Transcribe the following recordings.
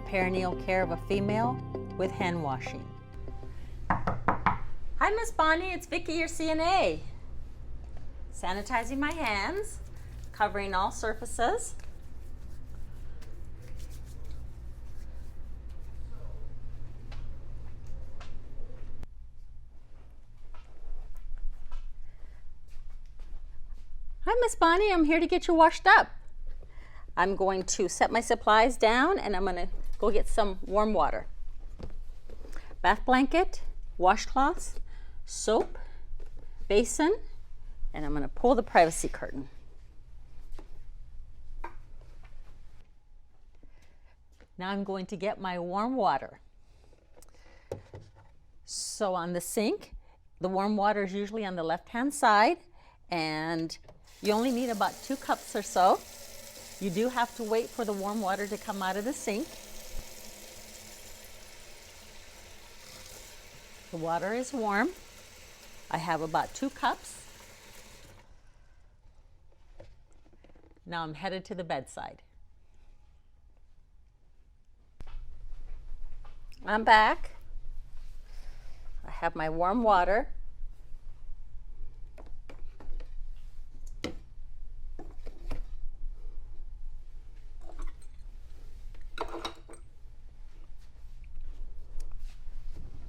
perineal care of a female with hand washing. Hi, Miss Bonnie, it's Vicki, your CNA. Sanitizing my hands, covering all surfaces. Hi, Miss Bonnie, I'm here to get you washed up. I'm going to set my supplies down and I'm going to go get some warm water. Bath blanket, washcloths, soap, basin, and I'm going to pull the privacy curtain. Now I'm going to get my warm water. So on the sink, the warm water is usually on the left-hand side, and you only need about 2 cups or so. You do have to wait for the warm water to come out of the sink. The water is warm. I have about 2 cups. Now I'm headed to the bedside. I'm back. I have my warm water.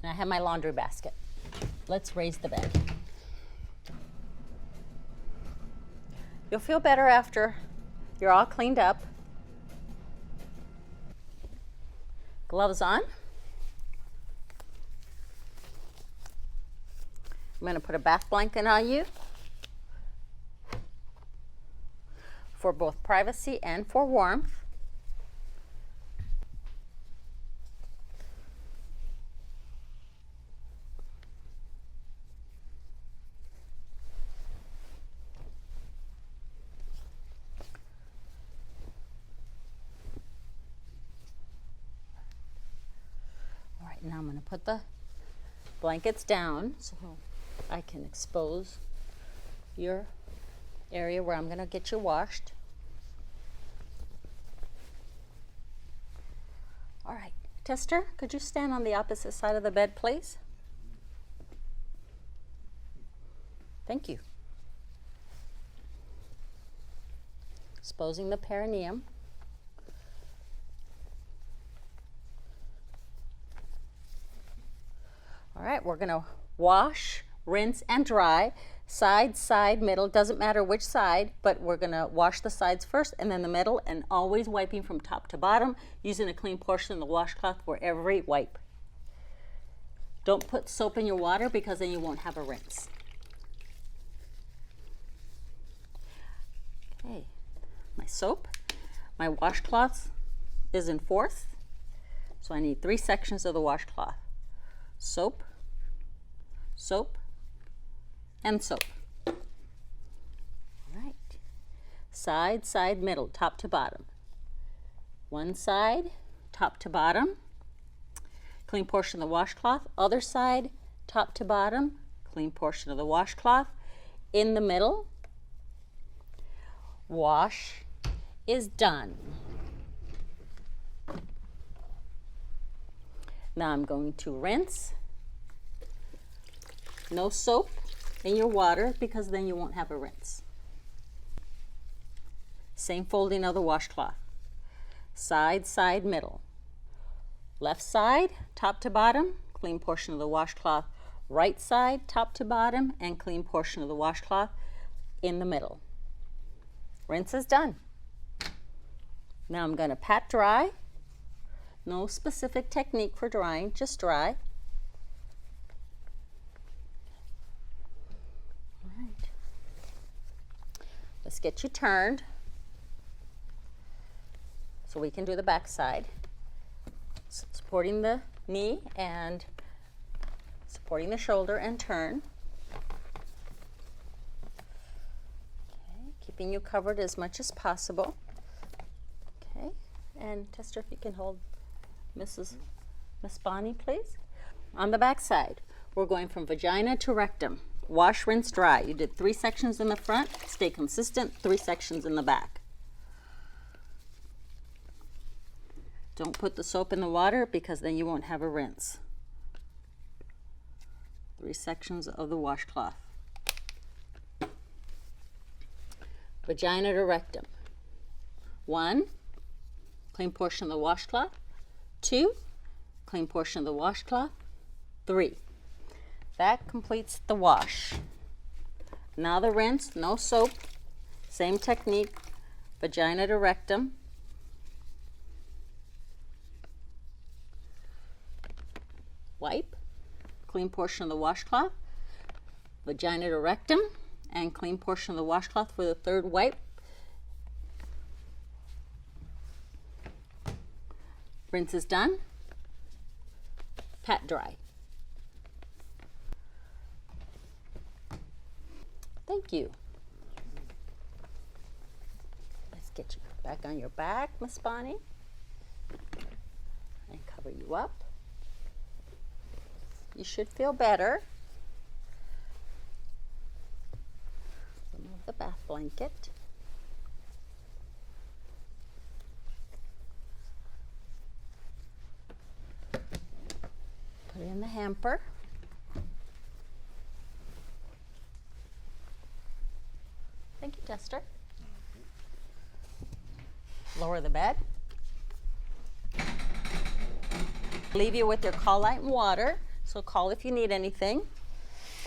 And I have my laundry basket. Let's raise the bed. You'll feel better after you're all cleaned up. Gloves on. I'm going to put a bath blanket on you for both privacy and for warmth. All right, now I'm going to put the blankets down so I can expose your area where I'm going to get you washed. All right, Tester, could you stand on the opposite side of the bed, please? Thank you. Exposing the perineum. All right, we're going to wash, rinse, and dry. Side, side, middle, doesn't matter which side, but we're going to wash the sides first and then the middle, and always wiping from top to bottom, using a clean portion of the washcloth for every wipe. Don't put soap in your water because then you won't have a rinse. Okay, my soap, my washcloth is in 4th, so I need 3 sections of the washcloth. Soap, soap, and soap. All right. Side, side, middle, top to bottom. One side, top to bottom. Clean portion of the washcloth. Other side, top to bottom. Clean portion of the washcloth. In the middle. Wash is done. Now I'm going to rinse. No soap in your water because then you won't have a rinse. Same folding of the washcloth. Side, side, middle. Left side, top to bottom, clean portion of the washcloth. Right side, top to bottom, and clean portion of the washcloth in the middle. Rinse is done. Now I'm going to pat dry. No specific technique for drying, just dry. All right. Let's get you turned so we can do the back side. Supporting the knee and supporting the shoulder and turn. Okay, keeping you covered as much as possible. Okay, and Tester, if you can hold Miss Bonnie, please. On the back side, we're going from vagina to rectum. Wash, rinse, dry. You did 3 sections in the front. Stay consistent, 3 sections in the back. Don't put the soap in the water because then you won't have a rinse. 3 sections of the washcloth. Vagina to rectum. 1, clean portion of the washcloth. 2, clean portion of the washcloth. 3. That completes the wash. Now the rinse, no soap, same technique, vagina to rectum. Wipe, clean portion of the washcloth, vagina to rectum, and clean portion of the washcloth for the 3rd wipe. Rinse is done. Pat dry. Thank you. Let's get you back on your back, Miss Bonnie, and cover you up. You should feel better. Remove the bath blanket. Put it in the hamper. Thank you, Tester. Lower the bed. Leave you with your call light and water, so call if you need anything.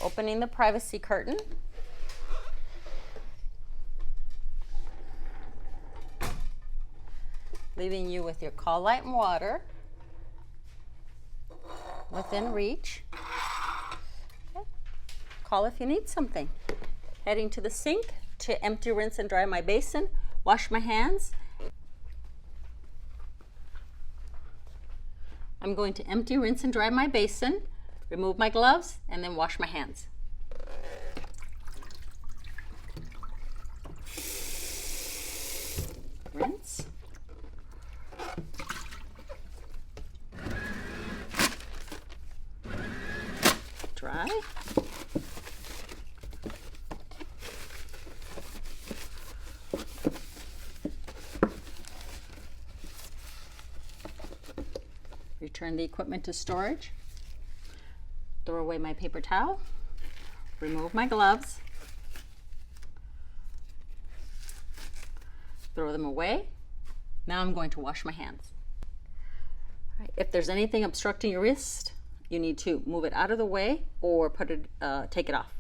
Opening the privacy curtain. Leaving you with your call light and water within reach. Okay. Call if you need something. Heading to the sink to empty, rinse, and dry my basin. Wash my hands. I'm going to empty, rinse, and dry my basin, remove my gloves, and then wash my hands. Rinse. Dry. Return the equipment to storage. Throw away my paper towel. Remove my gloves. Throw them away. Now I'm going to wash my hands. All right. If there's anything obstructing your wrist, you need to move it out of the way or take it off.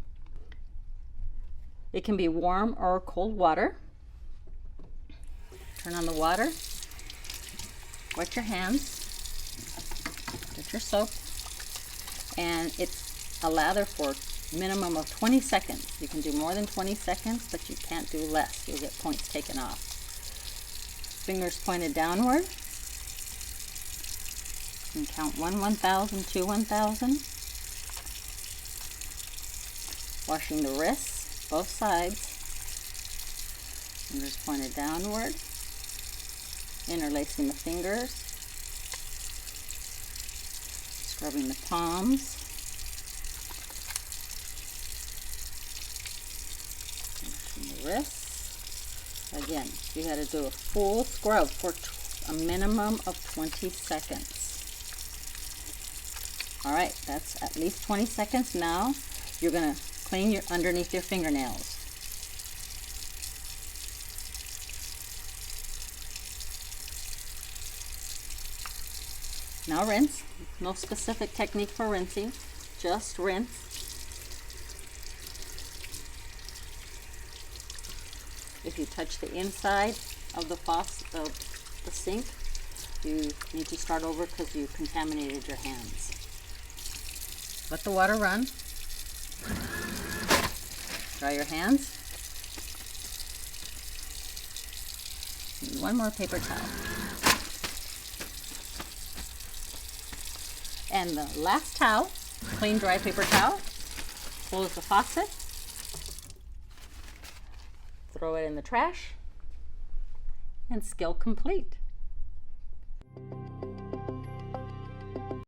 It can be warm or cold water. Turn on the water. Wet your hands. Get your soap, and it's a lather for minimum of 20 seconds. You can do more than 20 seconds, but you can't do less. You'll get points taken off. Fingers pointed downward. You can count 1, 1,000, 2, 1,000. Washing the wrists, both sides. Fingers pointed downward. Interlacing the fingers. Scrubbing the palms. And the wrists. Again, you got to do a full scrub for a minimum of 20 seconds. All right, that's at least 20 seconds. Now you're going to clean your underneath your fingernails. Now rinse. No specific technique for rinsing, just rinse. If you touch the inside of the faucet, of the sink, you need to start over because you contaminated your hands. Let the water run. Dry your hands. And one more paper towel. And the last towel, clean dry paper towel. Close the faucet. Throw it in the trash. And skill complete.